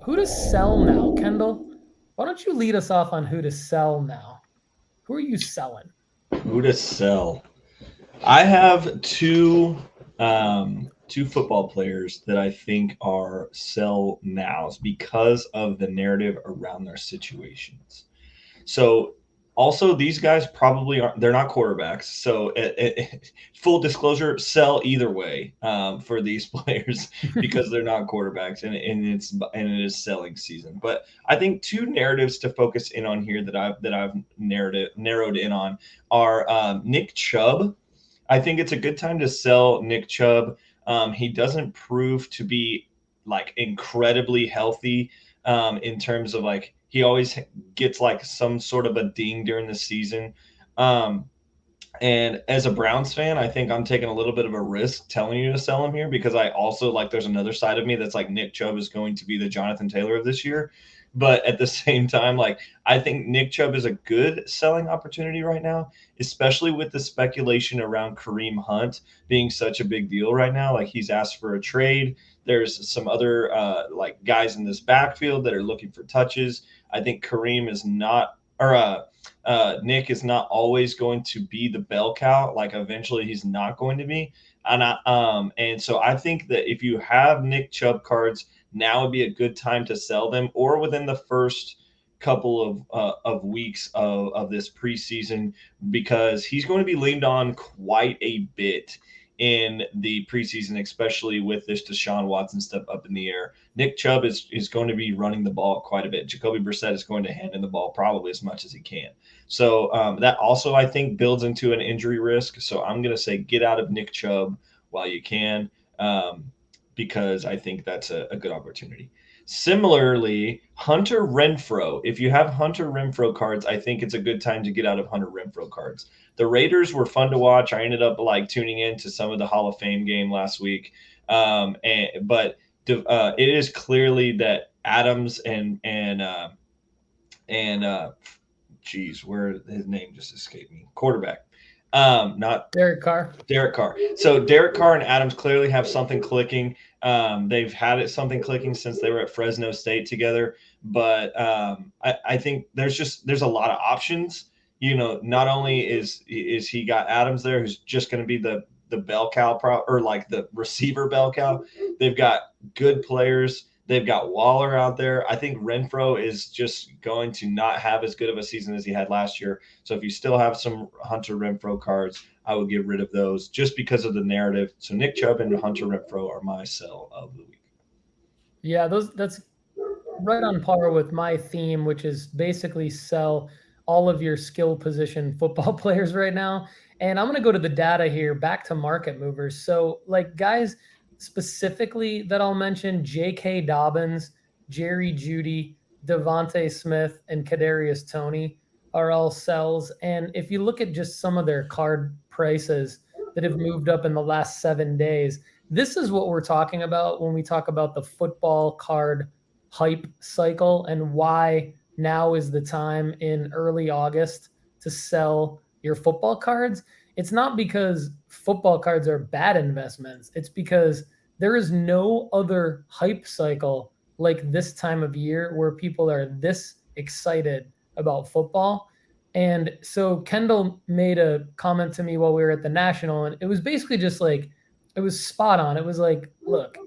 who to sell now, Kendall? Why don't you lead us off on who to sell now? Who are you selling? Who to sell? I have two football players that I think are sell nows because of the narrative around their situations. So also these guys probably aren't, they're not quarterbacks. So full disclosure, sell either way for these players because they're not quarterbacks and it is selling season. But I think two narratives to focus in on here that I've narrowed in on are Nick Chubb. I think it's a good time to sell Nick Chubb. He doesn't prove to be like incredibly healthy in terms of like he always gets like some sort of a ding during the season. Um, and as a Browns fan, I think I'm taking a little bit of a risk telling you to sell him here because I also like there's another side of me that's like Nick Chubb is going to be the Jonathan Taylor of this year. But at the same time, like I think Nick Chubb is a good selling opportunity right now, especially with the speculation around Kareem Hunt being such a big deal right now. Like he's asked for a trade. There's some other like guys in this backfield that are looking for touches. I think Kareem is not, or Nick is not always going to be the bell cow. Like eventually, he's not going to be. And so I think that if you have Nick Chubb cards, now would be a good time to sell them, or within the first couple of weeks of this preseason, because he's going to be leaned on quite a bit in the preseason, especially with this Deshaun Watson stuff up in the air. Nick Chubb is going to be running the ball quite a bit. Jacoby Brissett is going to hand in the ball probably as much as he can. So that also, I think, builds into an injury risk. So I'm going to say get out of Nick Chubb while you can, because I think that's a good opportunity. Similarly, Hunter Renfro. If you have Hunter Renfro cards, I think it's a good time to get out of Hunter Renfro cards. The Raiders were fun to watch. I ended up like tuning in to some of the Hall of Fame game last week, but it is clearly that Adams and geez, where his name just escaped me. Quarterback. Not Derek Carr. Derek Carr. So Derek Carr and Adams clearly have something clicking. They've had it something clicking since they were at Fresno State together. But I think there's a lot of options. You know, not only is he got Adams there, who's just going to be the bell cow or like the receiver bell cow. They've got good players. They've got Waller out there. I think Renfro is just going to not have as good of a season as he had last year. So if you still have some Hunter Renfro cards, I would get rid of those just because of the narrative. So Nick Chubb and Hunter Renfro are my sell of the week. Yeah, that's right on par with my theme, which is basically sell all of your skill position football players right now. And I'm going to go to the data here, back to market movers. So, like, guys specifically that I'll mention: J.K. Dobbins, Jerry Jeudy, Devontae Smith, and Kadarius Toney are all sells. And if you look at just some of their card prices that have moved up in the last 7 days, this is what we're talking about when we talk about the football card hype cycle and why now is the time in early August to sell your football cards. It's not because football cards are bad investments. It's because there is no other hype cycle like this time of year where people are this excited about football. And so Kendall made a comment to me while we were at the National, and it was basically just like, it was spot on. It was like, look,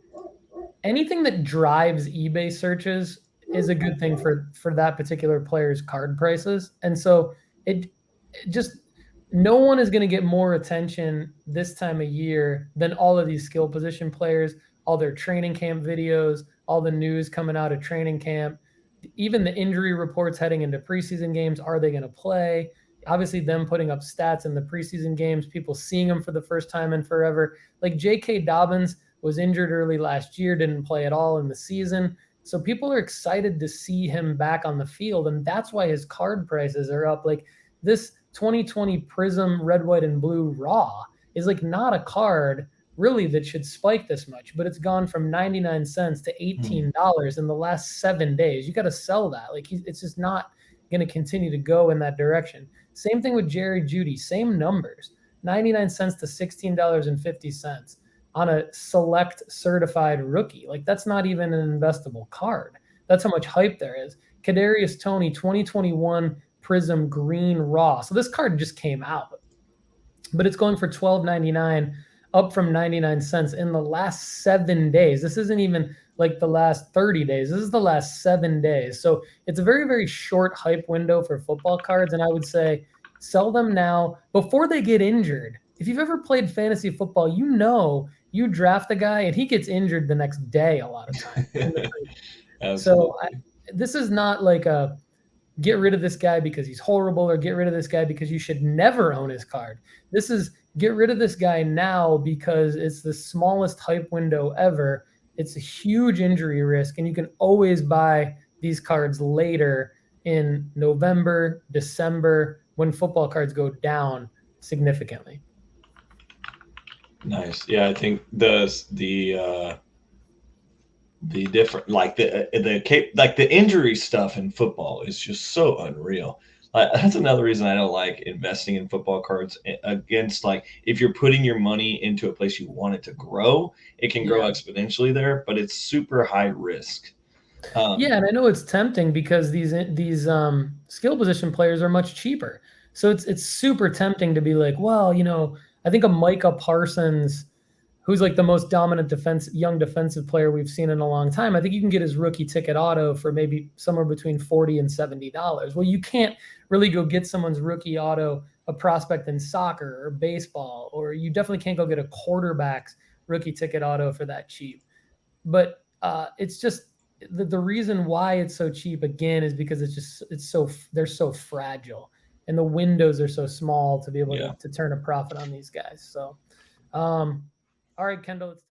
anything that drives eBay searches is a good thing for that particular player's card prices. And so it just, no one is going to get more attention this time of year than all of these skill position players, all their training camp videos, all the news coming out of training camp, even the injury reports heading into preseason games. Are they going to play? Obviously, them putting up stats in the preseason games, people seeing them for the first time in forever. Like J.K. Dobbins was injured early last year, didn't play at all in the season. So people are excited to see him back on the field, and that's why his card prices are up. Like this 2020 Prism Red, White, and Blue Raw is like not a card really that should spike this much, but it's gone from 99 cents to $18 in the last 7 days. You got to sell that. Like it's just not going to continue to go in that direction. Same thing with Jerry Jeudy, same numbers, 99 cents to $16.50 on a select certified rookie. Like that's not even an investable card. That's how much hype there is. Kadarius Toney, 2021 Prism Green Raw. So this card just came out, but it's going for $12.99, up from 99 cents in the last 7 days. This isn't even like the last 30 days. This is the last 7 days. So it's a very, very short hype window for football cards. And I would say sell them now before they get injured. If you've ever played fantasy football, you know you draft a guy and he gets injured the next day a lot of times. So this is not like a get rid of this guy because he's horrible or get rid of this guy because you should never own his card. This is get rid of this guy now because it's the smallest hype window ever. It's a huge injury risk, and you can always buy these cards later in November, December, when football cards go down significantly. Nice. Yeah, I think the different, like the injury stuff in football is just so unreal. That's another reason I don't like investing in football cards. Against, like, if you're putting your money into a place you want it to grow, it can grow exponentially there, but it's super high risk. Yeah, and I know it's tempting because these skill position players are much cheaper. So it's super tempting to be like, well, I think a Micah Parsons, who's like the most dominant young defensive player we've seen in a long time. I think you can get his rookie ticket auto for maybe somewhere between $40 and $70. Well, you can't really go get someone's rookie auto, a prospect in soccer or baseball, or you definitely can't go get a quarterback's rookie ticket auto for that cheap. But it's just the reason why it's so cheap again is because they're so fragile and the windows are so small to be able to turn a profit on these guys. So, all right, Kendall.